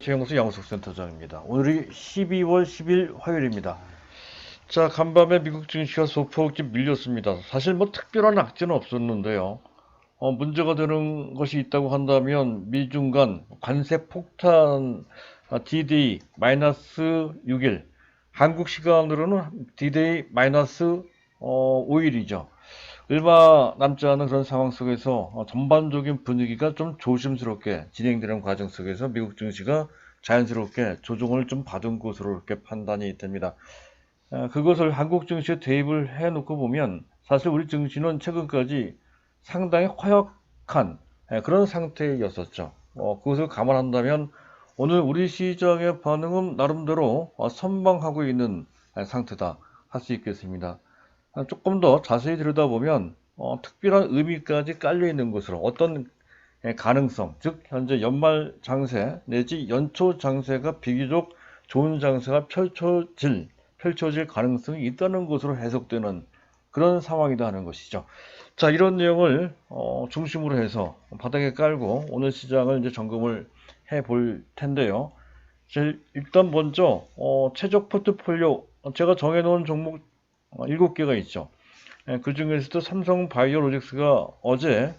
최영수 양호석센터장입니다. 오늘이 12월 10일 화요일입니다. 자, 간밤에 미국 증시가 소폭 좀 밀렸습니다. 사실 뭐 특별한 악재는 없었는데요. 문제가 되는 것이 있다고 한다면 미중 간 관세 폭탄 D-Day 마이너스 6일, 한국 시간으로는 D-Day 마이너스 5일이죠. 얼마 남지 않은 그런 상황 속에서 전반적인 분위기가 좀 조심스럽게 진행되는 과정 속에서 미국 증시가 자연스럽게 조정을 좀 받은 것으로 이렇게 판단이 됩니다. 그것을 한국 증시에 대입을 해놓고 보면 사실 우리 증시는 최근까지 상당히 허약한 그런 상태였었죠. 그것을 감안한다면 오늘 우리 시장의 반응은 나름대로 선방하고 있는 상태다 할 수 있겠습니다. 조금 더 자세히 들여다보면 특별한 의미까지 깔려 있는 것으로 어떤 가능성, 즉 현재 연말 장세 내지 연초 장세가 비교적 좋은 장세가 펼쳐질 가능성이 있다는 것으로 해석되는 그런 상황이다 하는 것이죠. 자, 이런 내용을 중심으로 해서 바닥에 깔고 오늘 시장을 이제 점검을 해 볼 텐데요. 일단 먼저 최적 포트폴리오 제가 정해놓은 종목 7개가 있죠. 그 중에서도 삼성바이오로직스가 어제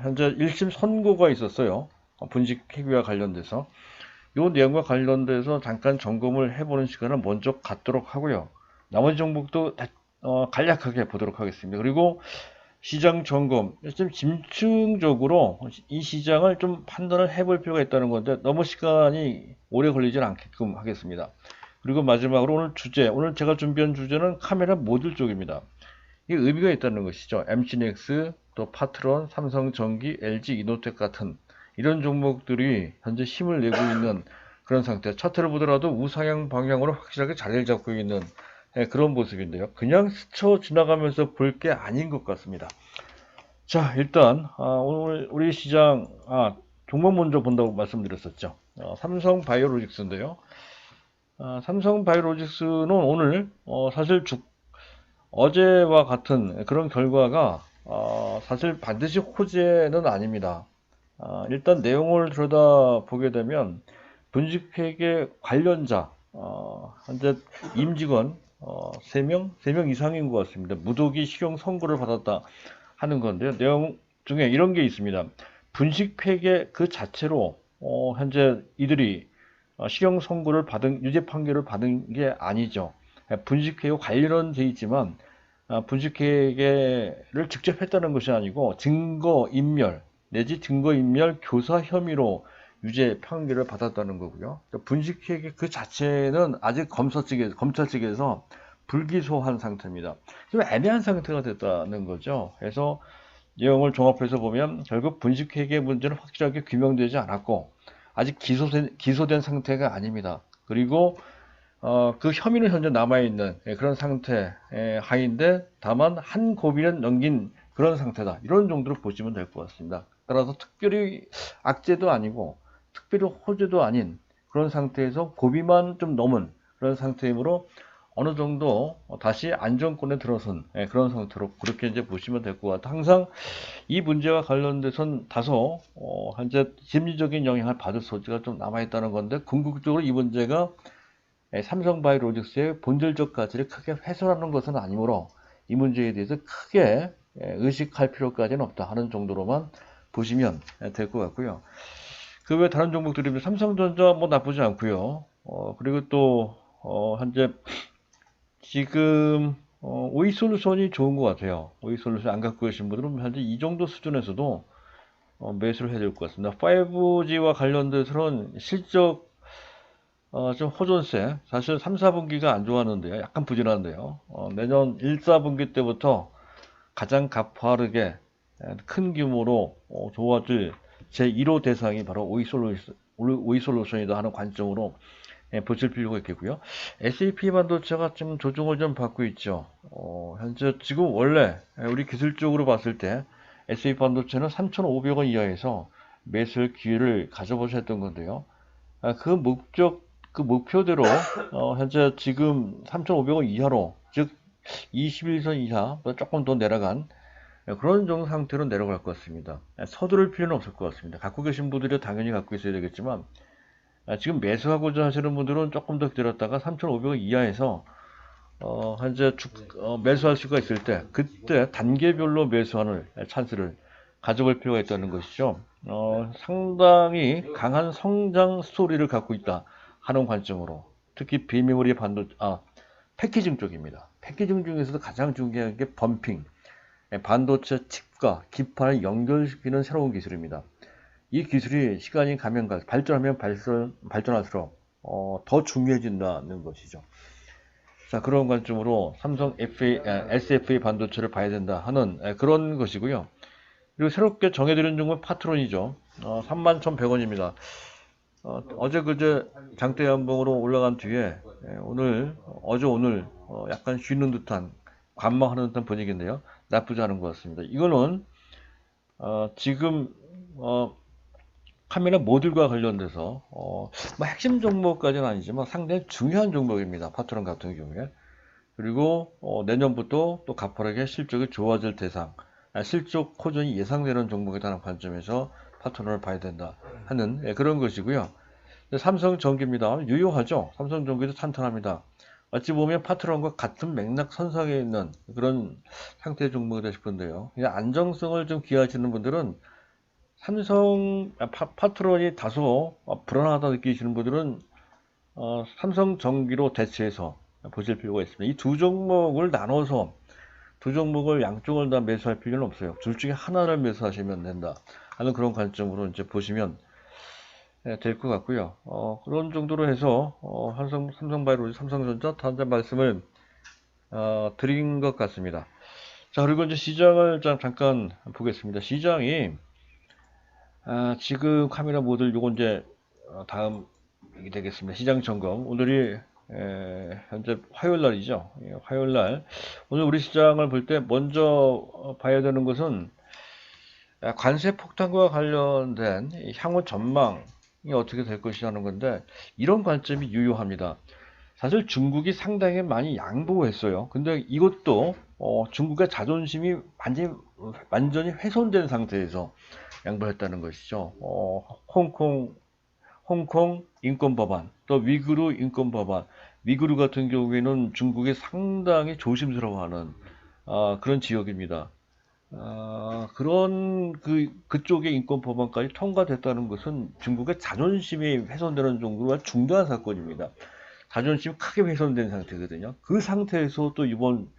현재 1심 선고가 있었어요. 분식 회계와 관련돼서 이 내용과 관련돼서 잠깐 점검을 해보는 시간을 먼저 갖도록 하고요. 나머지 종목도 간략하게 보도록 하겠습니다. 그리고 시장 점검, 좀 심층적으로 이 시장을 좀 판단을 해볼 필요가 있다는 건데 너무 시간이 오래 걸리진 않게끔 하겠습니다. 그리고 마지막으로 오늘 주제, 오늘 제가 준비한 주제는 카메라 모듈 쪽입니다. 이게 의미가 있다는 것이죠. MC넥스, 또 파트론, 삼성전기, LG 이노텍 같은 이런 종목들이 현재 힘을 내고 있는 그런 상태. 차트를 보더라도 우상향 방향으로 확실하게 자리를 잡고 있는 그런 모습인데요. 그냥 스쳐 지나가면서 볼 게 아닌 것 같습니다. 자, 일단 오늘 우리 시장 종목 먼저 본다고 말씀드렸었죠. 삼성바이오로직스인데요. 삼성바이오로직스는 오늘 사실 어제와 같은 그런 결과가 사실 반드시 호재는 아닙니다. 일단 내용을 들여다보게 되면 분식회계 관련자 현재 임직원 3명 이상인 것 같습니다. 무더기 실형 선고를 받았다 하는 건데요. 내용 중에 이런 게 있습니다. 분식회계 그 자체로 현재 이들이 실형 선고를 받은 유죄 판결을 받은 게 아니죠. 분식회계 관련돼 있지만 분식회계를 직접 했다는 것이 아니고 증거인멸 내지 증거인멸 교사 혐의로 유죄 판결을 받았다는 거고요. 분식회계 그 자체는 아직 검찰 측에서 불기소한 상태입니다. 좀 애매한 상태가 됐다는 거죠. 그래서 내용을 종합해서 보면 결국 분식회계 문제는 확실하게 규명되지 않았고 아직 기소된 상태가 아닙니다. 그리고 그 혐의는 현재 남아있는 그런 상태 하인데 다만 한 고비는 넘긴 그런 상태다. 이런 정도로 보시면 될 것 같습니다. 따라서 특별히 악재도 아니고 특별히 호재도 아닌 그런 상태에서 고비만 좀 넘은 그런 상태이므로 어느 정도 다시 안정권에 들어선 그런 상태로 그렇게 이제 보시면 될 것 같아요. 항상 이 문제와 관련돼선 다소 현재 심리적인 영향을 받을 소지가 좀 남아있다는 건데 궁극적으로 이 문제가 삼성바이오로직스의 본질적 가치를 크게 훼손하는 것은 아니므로 이 문제에 대해서 크게 의식할 필요까지는 없다 하는 정도로만 보시면 될 것 같고요. 그 외 다른 종목들이면 삼성전자 뭐 나쁘지 않고요. 그리고 또 현재 지금 오이솔루션이 좋은 것 같아요. 오이솔루션 안 갖고 계신 분들은 현재 이 정도 수준에서도 매수를 해야 될 것 같습니다. 5G와 관련돼서는 실적 좀 호전세, 사실 3, 4분기가 안 좋았는데요. 약간 부진한데요. 내년 1, 4분기 때부터 가장 가파르게 큰 규모로 좋아질 제1호 대상이 바로 오이솔루션이다 하는 관점으로 보실 필요가 있겠고요. SAP 반도체가 좀 조정을 좀 받고 있죠. 현재 지금 원래 우리 기술적으로 봤을 때 SAP 반도체는 3,500원 이하에서 매수할 기회를 가져보셔야 했던 건데요. 그 목표대로 현재 지금 3,500원 이하로 즉 21선 이하 조금 더 내려간 그런 정도 상태로 내려갈 것 같습니다. 서두를 필요는 없을 것 같습니다. 갖고 계신 분들이 당연히 갖고 있어야 되겠지만 지금 매수하고자 하시는 분들은 조금 더 기다렸다가 3,500원 이하에서 현재 매수할 수가 있을 때 그때 단계별로 매수하는 찬스를 가져볼 필요가 있다는 것이죠. 상당히 강한 성장 스토리를 갖고 있다 하는 관점으로 특히 비메모리 패키징 쪽입니다. 패키징 중에서도 가장 중요한 게 범핑, 반도체 칩과 기판을 연결시키는 새로운 기술입니다. 이 기술이 시간이 가면 발전하면 발전할수록 더 중요해진다는 것이죠. 자, 그런 관점으로 삼성 SFA 반도체를 봐야 된다 하는 그런 것이고요. 그리고 새롭게 정해드린 종목 파트론이죠. 31,100원입니다. 어제 그제 장대 연봉으로 올라간 뒤에 오늘 약간 쉬는 듯한 관망하는 듯한 분위기인데요. 나쁘지 않은 것 같습니다. 이거는 지금 카메라 모듈과 관련돼서 뭐 핵심 종목까지는 아니지만 상당히 중요한 종목입니다. 파트론 같은 경우에. 그리고 내년부터 또 가파르게 실적이 좋아질 대상, 실적 호전이 예상되는 종목이라는 관점에서 파트론을 봐야 된다 하는 그런 것이고요. 삼성전기입니다. 유효하죠. 삼성전기도 탄탄합니다. 어찌 보면 파트론과 같은 맥락 선상에 있는 그런 상태의 종목이다 싶은데요. 그냥 안정성을 좀 기하시는 분들은 파트론이 다소 불안하다 느끼시는 분들은 삼성전기로 대체해서 보실 필요가 있습니다. 이 두 종목을 나눠서 두 종목을 양쪽을 다 매수할 필요는 없어요. 둘 중에 하나를 매수하시면 된다 하는 그런 관점으로 이제 보시면 될 것 같고요. 그런 정도로 해서 삼성바이오로직, 삼성전자 단자 말씀을 드린 것 같습니다. 자, 그리고 이제 시장을 잠깐 보겠습니다. 시장이 지금 카메라 모듈 요거 이제 다음 이 되겠습니다. 시장 점검. 오늘이 현재 화요일 날이죠. 화요일 날. 오늘 우리 시장을 볼 때 먼저 봐야 되는 것은 관세 폭탄과 관련된 향후 전망이 어떻게 될 것이라는 건데 이런 관점이 유효합니다. 사실 중국이 상당히 많이 양보했어요. 근데 이것도 중국의 자존심이 완전히 훼손된 상태에서 양보했다는 것이죠. 홍콩 인권법안, 또 위구르 인권법안, 위구르 같은 경우에는 중국이 상당히 조심스러워하는 그런 지역입니다. 그쪽의 인권법안까지 통과됐다는 것은 중국의 자존심이 훼손되는 정도로 중대한 사건입니다. 자존심이 크게 훼손된 상태거든요. 그 상태에서 또 이번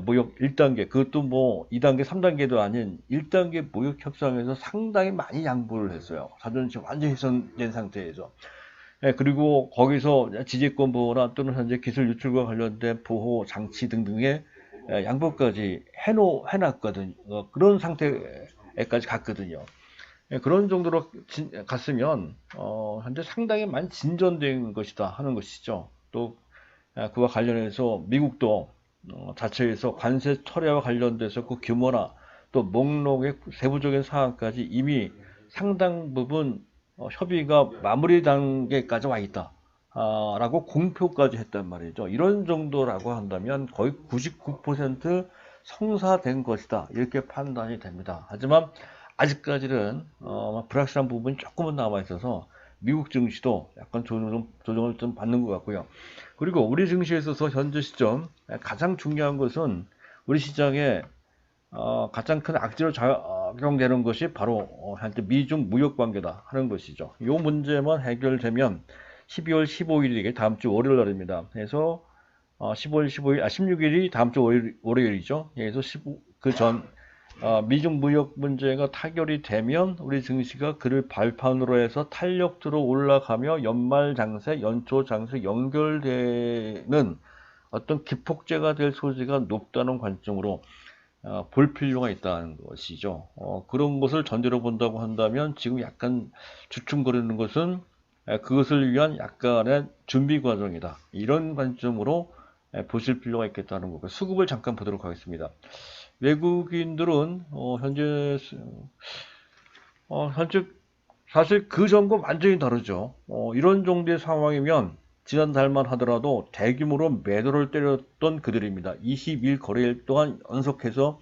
무역 1단계, 그것도 뭐 2단계, 3단계도 아닌 1단계 무역 협상에서 상당히 많이 양보를 했어요. 자존심 완전히 훼손된 상태에서. 그리고 거기서 지지권 보호나 또는 현재 기술 유출과 관련된 보호 장치 등등의 양보까지 해놨거든요. 그런 상태까지 갔거든요. 그런 정도로 갔으면 현재 상당히 많이 진전된 것이다 하는 것이죠. 또 그와 관련해서 미국도 자체에서 관세 철회와 관련돼서 그 규모나 또 목록의 세부적인 사항까지 이미 상당 부분 협의가 마무리 단계까지 와 있다 라고 공표까지 했단 말이죠. 이런 정도라고 한다면 거의 99% 성사된 것이다 이렇게 판단이 됩니다. 하지만 아직까지는 불확실한 부분이 조금은 남아 있어서 미국 증시도 약간 조정을 좀 받는 것 같고요. 그리고 우리 증시에 있어서 현재 시점 가장 중요한 것은 우리 시장에 가장 큰 악재로 작용되는 것이 바로 현재 미중 무역 관계다 하는 것이죠. 이 문제만 해결되면 12월 15일이 다음 주 월요일 날입니다. 그래서 15일, 15일, 16일이 다음 주 월요일이죠. 그래서 미중 무역 문제가 타결이 되면 우리 증시가 그를 발판으로 해서 탄력으로 올라가며 연말 장세, 연초 장세 연결되는 어떤 기폭제가 될 소지가 높다는 관점으로 볼 필요가 있다는 것이죠. 그런 것을 전제로 본다고 한다면 지금 약간 주춤거리는 것은 그것을 위한 약간의 준비 과정이다. 이런 관점으로 보실 필요가 있겠다는 거고 수급을 잠깐 보도록 하겠습니다. 외국인들은 현재 사실 그 전과 완전히 다르죠. 이런 정도의 상황이면 지난달만 하더라도 대규모로 매도를 때렸던 그들입니다. 20일 거래일 동안 연속해서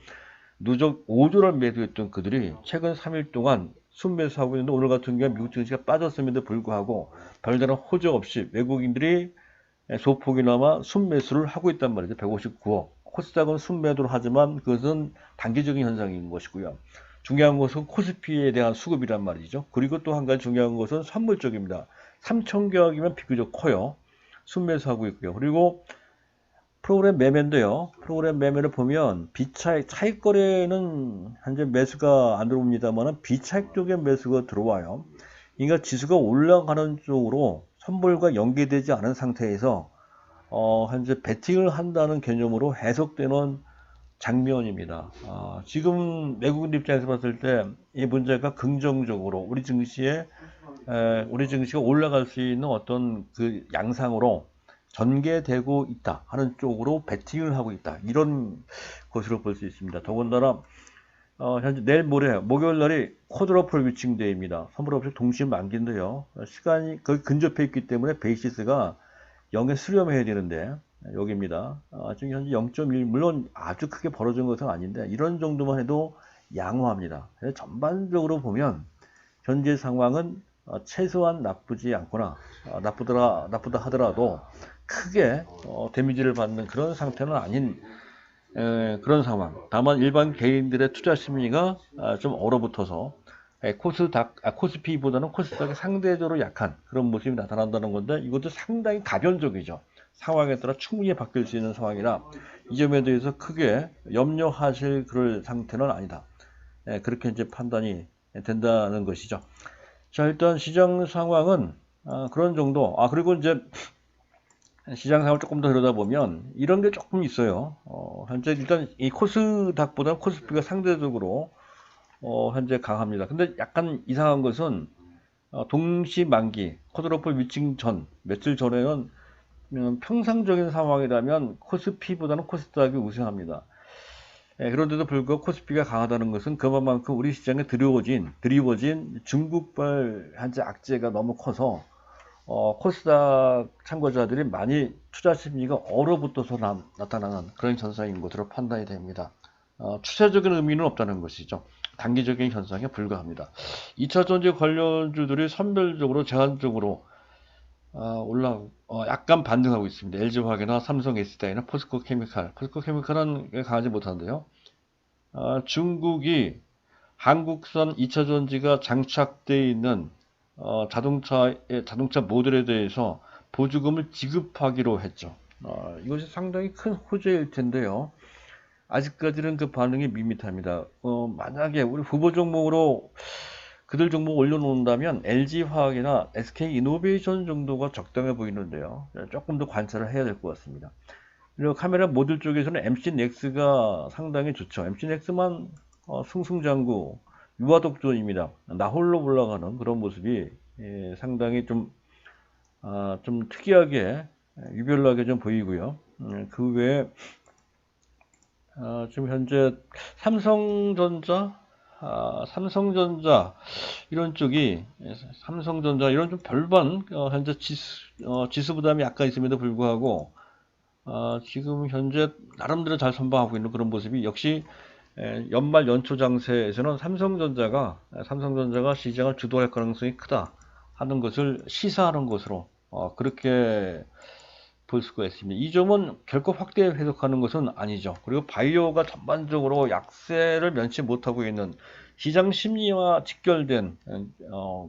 누적 5조를 매도했던 그들이 최근 3일 동안 순매수하고 있는데 오늘 같은 경우에 미국 증시가 빠졌음에도 불구하고 별다른 호재 없이 외국인들이 소폭이나마 순매수를 하고 있단 말이죠. 159억. 코스닥은 순매도를 하지만 그것은 단기적인 현상인 것이고요. 중요한 것은 코스피에 대한 수급이란 말이죠. 그리고 또 한 가지 중요한 것은 선물 쪽입니다. 3,000개억이면 비교적 커요. 순매수하고 있고요. 그리고 프로그램 매매인데요. 프로그램 매매를 보면 차익 거래는 현재 매수가 안 들어옵니다만 비차익 쪽에 매수가 들어와요. 그러니까 지수가 올라가는 쪽으로 선물과 연계되지 않은 상태에서 현재 베팅을 한다는 개념으로 해석되는 장면입니다. 지금 외국인 입장에서 봤을 때 이 문제가 긍정적으로 우리 증시가 올라갈 수 있는 어떤 그 양상으로 전개되고 있다 하는 쪽으로 베팅을 하고 있다, 이런 것으로 볼 수 있습니다. 더군다나 현재 내일 모레 목요일 날이 쿼드러플 위칭 데이입니다. 선물옵션 동시 만기인데요. 시간이 거의 근접해 있기 때문에 베이시스가 0에 수렴해야 되는데 여기입니다. 지금 현재 0.1, 물론 아주 크게 벌어진 것은 아닌데 이런 정도만 해도 양호합니다. 전반적으로 보면 현재 상황은 최소한 나쁘지 않거나 나쁘다 하더라도 크게 데미지를 받는 그런 상태는 아닌 그런 상황. 다만 일반 개인들의 투자 심리가 좀 얼어붙어서 코스피보다는 코스닥이 상대적으로 약한 그런 모습이 나타난다는 건데, 이것도 상당히 가변적이죠. 상황에 따라 충분히 바뀔 수 있는 상황이라 이 점에 대해서 크게 염려하실 그럴 상태는 아니다. 그렇게 이제 판단이 된다는 것이죠. 자, 일단 시장 상황은 그런 정도. 그리고 이제 시장 상황을 조금 더 들여다보면 이런 게 조금 있어요. 현재 일단 이 코스닥보다 코스피가 상대적으로 현재 강합니다. 근데 약간 이상한 것은 동시 만기 쿼드러플 위칭 전 며칠 전에는 평상적인 상황이라면 코스피보다는 코스닥이 우세합니다. 그런데도 불구하고 코스피가 강하다는 것은 그만큼 우리 시장에 드리워진 중국발 현재 악재가 너무 커서 코스닥 참고자들이 많이 투자 심리가 얼어붙어서 나타나는 그런 현상인 것으로 판단이 됩니다. 추세적인 의미는 없다는 것이죠. 단기적인 현상에 불과합니다. 2차전지 관련주들이 선별적으로 제한적으로 약간 반등하고 있습니다. LG화학이나 삼성 SDI나 포스코케미칼은 강하지 못한데요. 중국이 한국산 2차전지가 장착되어 있는 자동차 모델에 대해서 보조금을 지급하기로 했죠. 이것이 상당히 큰 호재일 텐데요. 아직까지는 그 반응이 밋밋합니다. 만약에 우리 후보 종목으로 그들 종목 올려놓는다면 LG화학이나 SK이노베이션 정도가 적당해 보이는데요. 조금 더 관찰을 해야 될 것 같습니다. 그리고 카메라 모듈 쪽에서는 MC넥스가 상당히 좋죠. MC넥스만 승승장구 유아독존입니다. 나홀로 올라가는 그런 모습이 상당히 좀 특이하게 유별나게 좀 보이고요. 그 외에 지금 현재 삼성전자 이런 쪽이 삼성전자 이런 좀 별반 현재 지수 부담이 약간 있음에도 불구하고 지금 현재 나름대로 잘 선방하고 있는 그런 모습이, 역시 연말 연초 장세에서는 삼성전자가 시장을 주도할 가능성이 크다 하는 것을 시사하는 것으로 그렇게 볼 수가 있습니다. 이 점은 결코 확대 해석하는 것은 아니죠. 그리고 바이오가 전반적으로 약세를 면치 못하고 있는 시장 심리와 직결된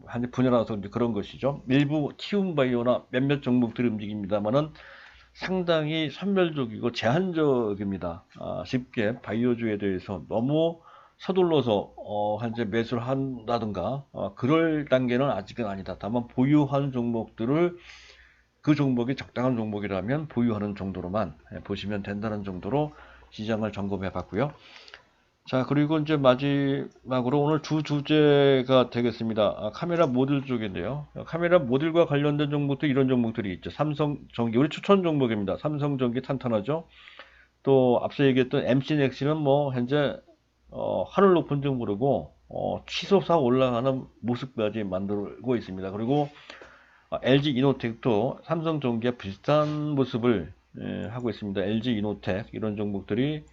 한 분야라서 그런 것이죠. 일부 키움 바이오나 몇몇 종목들이 움직입니다만은 상당히 선별적이고 제한적입니다. 쉽게 바이오주에 대해서 너무 서둘러서 현재 매수를 한다든가 그럴 단계는 아직은 아니다. 다만 보유한 종목들을 그 종목이 적당한 종목이라면 보유하는 정도로만 보시면 된다는 정도로 시장을 점검해 봤고요. 자, 그리고 이제 마지막으로 오늘 주제가 되겠습니다. 카메라 모듈 쪽인데요. 카메라 모듈과 관련된 종목도 이런 종목들이 있죠. 삼성전기, 우리 추천 종목입니다. 삼성전기 탄탄하죠. 또 앞서 얘기했던 MC넥스는 뭐 현재 하늘 높은 줄 모르고 치솟아 올라가는 모습까지 만들고 있습니다. 그리고 LG 이노텍도 삼성전기와 비슷한 모습을 하고 있습니다. LG 이노텍 이런 종목들이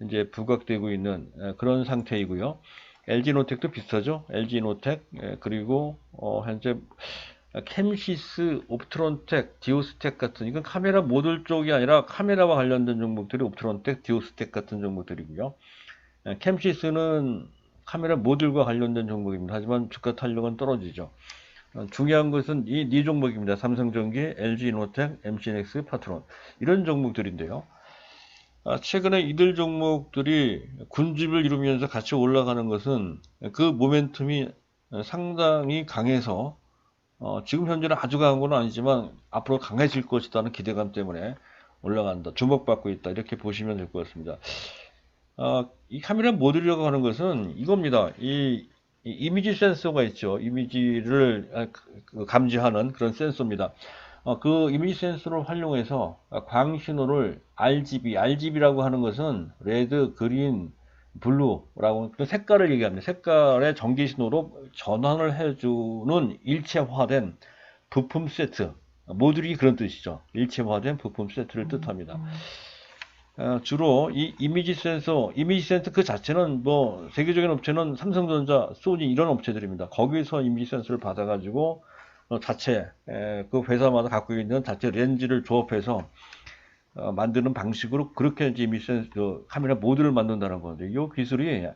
이제 부각되고 있는 그런 상태이고요. LG노텍도 비슷하죠. LG노텍, 그리고 현재 캠시스, 옵트론텍, 디오스텍 같은, 이건 카메라 모듈 쪽이 아니라 카메라와 관련된 종목들이 옵트론텍, 디오스텍 같은 종목들이고요. 캠시스는 카메라 모듈과 관련된 종목입니다. 하지만 주가 탄력은 떨어지죠. 중요한 것은 이 네 종목입니다. 삼성전기, LG노텍, MC넥스, 파트론, 이런 종목들인데요. 최근에 이들 종목들이 군집을 이루면서 같이 올라가는 것은 그 모멘텀이 상당히 강해서 지금 현재는 아주 강한 건 아니지만 앞으로 강해질 것이라는 기대감 때문에 올라간다, 주목받고 있다, 이렇게 보시면 될 것 같습니다. 이 카메라 모듈이라고 하는 것은 이겁니다. 이 이미지 센서가 있죠. 이미지를 감지하는 그런 센서입니다. 그 이미지 센서를 활용해서 광신호를 RGB라고 하는 것은 레드, 그린, 블루라고 그 색깔을 얘기합니다. 색깔의 전기 신호로 전환을 해주는 일체화된 부품 세트, 모듈이 그런 뜻이죠. 일체화된 부품 세트를 뜻합니다. 주로 이 이미지 센서 그 자체는 뭐 세계적인 업체는 삼성전자, 소니 이런 업체들입니다. 거기서 이미지 센서를 받아가지고 자체 그 회사마다 갖고 있는 자체 렌즈를 조합해서 만드는 방식으로 그렇게 이제 이미지 센서 카메라 모듈을 만든다는 건데, 이 기술이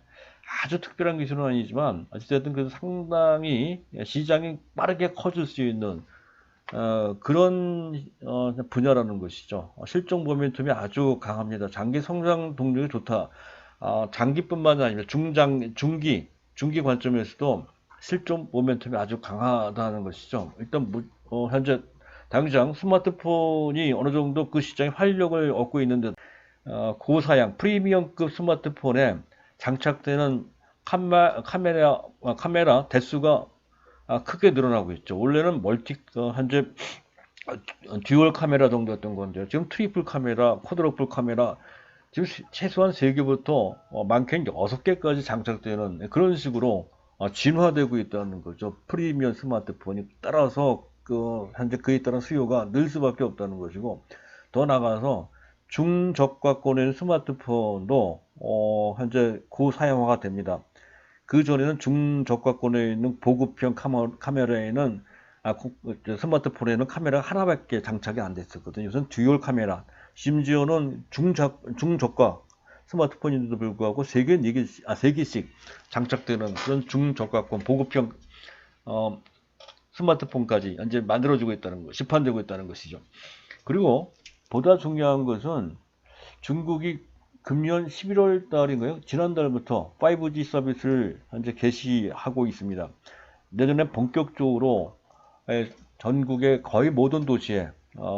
아주 특별한 기술은 아니지만 어쨌든 그 상당히 시장이 빠르게 커질 수 있는 그런 분야라는 것이죠. 실종 모멘텀이 아주 강합니다. 장기 성장 동력이 좋다. 장기뿐만 아니라 중기 관점에서도 실종 모멘텀이 아주 강하다는 것이죠. 일단 현재 당장 스마트폰이 어느 정도 그 시장에 활력을 얻고 있는데, 고사양 프리미엄급 스마트폰에 장착되는 카메라 대수가 크게 늘어나고 있죠. 원래는 현재 듀얼 카메라 정도였던 건데요. 지금 트리플 카메라, 쿼드러플 카메라, 지금 최소한 3개부터 많게는 6개까지 장착되는 그런 식으로 진화되고 있다는 거죠. 프리미엄 스마트폰이. 따라서 현재 그에 따른 수요가 늘 수밖에 없다는 것이고, 더 나아가서 중저가권의 스마트폰도 현재 고사양화가 됩니다. 그 전에는 중저가권에 있는 보급형 카메라에는 스마트폰에는 카메라가 하나밖에 장착이 안 됐었거든요. 우선 듀얼 카메라, 심지어는 중저가 스마트폰인데도 불구하고 3개씩 장착되는 그런 중저가권 보급형 스마트폰까지 이제 만들어지고 있다는 것, 시판되고 있다는 것이죠. 그리고 보다 중요한 것은 중국이 금년 11월 달인가요? 지난달부터 5G 서비스를 현재 개시하고 있습니다. 내년에 본격적으로 전국의 거의 모든 도시에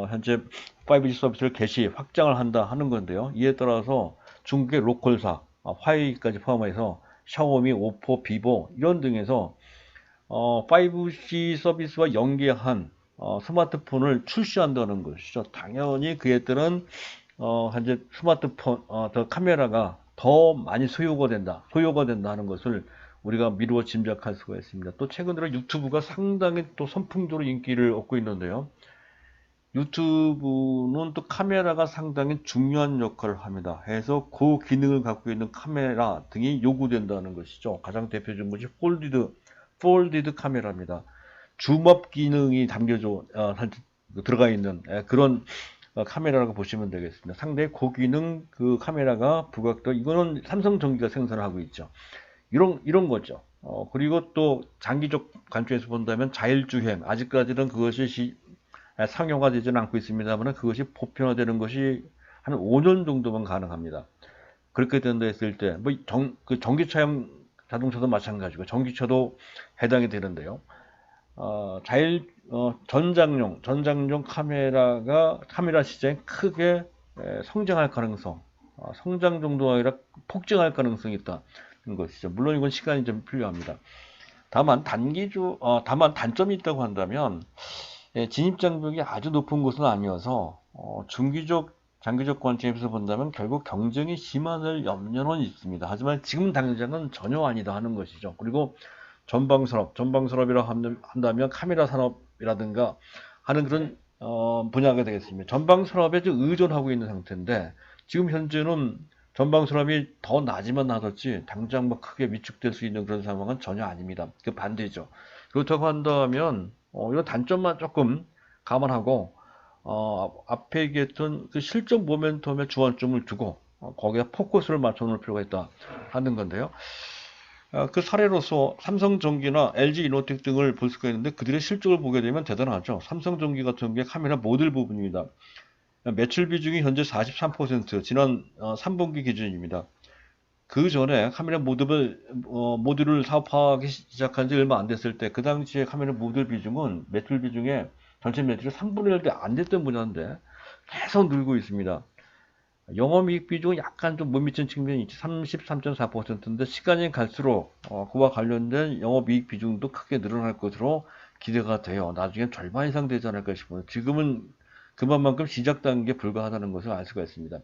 현재 5G 서비스를 확장을 한다 하는 건데요. 이에 따라서 중국의 로컬사, 화웨이까지 포함해서 샤오미, 오포, 비보 이런 등에서 5G 서비스와 연계한 스마트폰을 출시한다는 것이죠. 당연히 그에 따른 현재 스마트폰 더 카메라가 더 많이 소요가 된다 하는 것을 우리가 미루어 짐작할 수가 있습니다. 또 최근 들어 유튜브가 상당히 또 선풍적으로 인기를 얻고 있는데요. 유튜브는 또 카메라가 상당히 중요한 역할을 합니다. 해서 그 기능을 갖고 있는 카메라 등이 요구된다는 것이죠. 가장 대표적인 것이 폴디드 카메라입니다. 줌업 기능이 들어가 있는 그런 카메라라고 보시면 되겠습니다. 상당히 고기능 그 카메라가 부각되어, 이거는 삼성전기가 생산을 하고 있죠. 이런 거죠. 그리고 또 장기적 관점에서 본다면 자율주행, 아직까지는 그것이 상용화 되지는 않고 있습니다만 그것이 보편화되는 것이 한 5년 정도만 가능합니다. 그렇게 된다 했을 때 그 전기차용 자동차도 마찬가지고 전기차도 해당이 되는데요. 전장용 카메라 시장이 크게 성장할 가능성, 성장 정도가 아니라 폭증할 가능성이 있다는 것이죠. 물론 이건 시간이 좀 필요합니다. 다만 단점이 있다고 한다면, 진입 장벽이 아주 높은 곳은 아니어서 장기적 관점에서 본다면 결국 경쟁이 심화될 염려는 있습니다. 하지만 지금 당장은 전혀 아니다 하는 것이죠. 그리고 전방산업이라 한다면 카메라 산업이라든가 하는 그런 분야가 되겠습니다. 전방산업에 좀 의존하고 있는 상태인데, 지금 현재는 전방수렴이 더 나지만 나섰지 당장 뭐 크게 위축될 수 있는 그런 상황은 전혀 아닙니다. 그 반대죠. 그렇다고 한다면 이런 단점만 조금 감안하고 앞에 얘기했던 그 실적 모멘텀에 주안점을 두고 거기에 포커스를 맞춰 놓을 필요가 있다 하는 건데요. 그 사례로서 삼성전기나 LG이노텍 등을 볼 수가 있는데 그들의 실적을 보게 되면 대단하죠. 삼성전기 같은 경우에 카메라 모듈 부분입니다. 매출 비중이 현재 43%, 지난 3분기 기준입니다. 그 전에 카메라 모듈을 사업하기 시작한 지 얼마 안 됐을 때, 그 당시에 카메라 모듈 비중은 매출 비중에 전체 매출의 3분의 1도 안 됐던 분야인데 계속 늘고 있습니다. 영업이익 비중은 약간 좀 못 미친 측면이 있지. 33.4%인데 시간이 갈수록 그와 관련된 영업이익 비중도 크게 늘어날 것으로 기대가 돼요. 나중엔 절반 이상 되지 않을까 싶어요. 지금은 그만큼 시작 단계에 불과하다는 것을 알 수가 있습니다.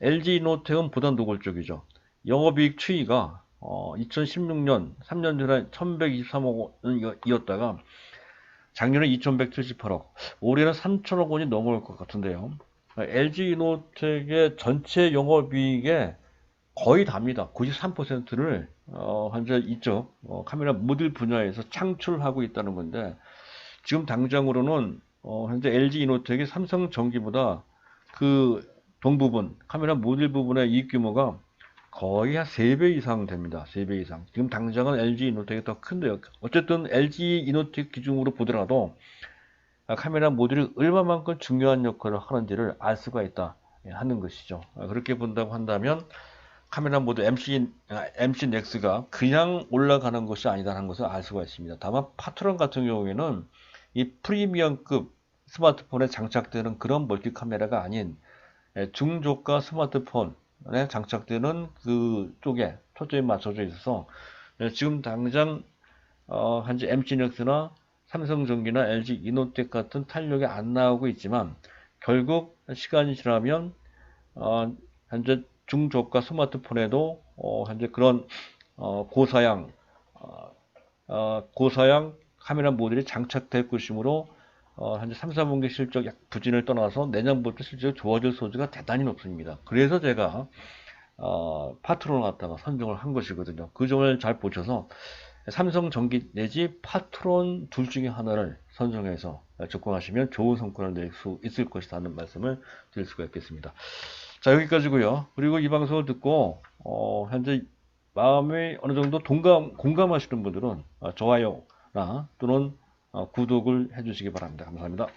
LG이노텍은 보다 노골적이죠. 영업이익 추이가 2016년 3년 전에 1123억 원이었다가 작년에 2178억, 올해는 3천억 원이 넘어올 것 같은데요. LG이노텍의 전체 영업이익의 거의 답니다. 93%를 현재 이쪽 카메라 모듈 분야에서 창출하고 있다는 건데, 지금 당장으로는 현재 LG이노텍이 삼성전기보다 그 동부분 카메라 모듈 부분의 이익 규모가 거의 한 3배 이상 됩니다. 3배 이상. 지금 당장은 LG이노텍이 더 큰데요. 어쨌든 LG이노텍 기준으로 보더라도 카메라 모듈이 얼마만큼 중요한 역할을 하는지를 알 수가 있다 하는 것이죠. 그렇게 본다고 한다면 카메라 모듈 MC 넥스가 그냥 올라가는 것이 아니다라는 것을 알 수가 있습니다. 다만 파트론 같은 경우에는 이 프리미엄급 스마트폰에 장착되는 그런 멀티 카메라가 아닌 중저가 스마트폰에 장착되는 그 쪽에 초점이 맞춰져 있어서 지금 당장 현재 MC넥스나 삼성전기나 LG이노텍 같은 탄력이 안 나오고 있지만 결국 시간이 지나면 현재 중저가 스마트폰에도 현재 그런 고사양 카메라 모듈이 장착될 것이므로 현재 3, 4분기 실적 부진을 떠나서 내년부터 실적이 좋아질 소지가 대단히 높습니다. 그래서 제가 파트론을 갖다가 선정을 한 것이거든요. 그 점을 잘 보셔서 삼성전기 내지 파트론 둘 중에 하나를 선정해서 접근하시면 좋은 성과를 낼 수 있을 것이다 하는 말씀을 드릴 수가 있겠습니다. 자, 여기까지고요. 그리고 이 방송을 듣고 현재 마음에 어느 정도 공감하시는 분들은 좋아요나 또는 구독을 해주시기 바랍니다. 감사합니다.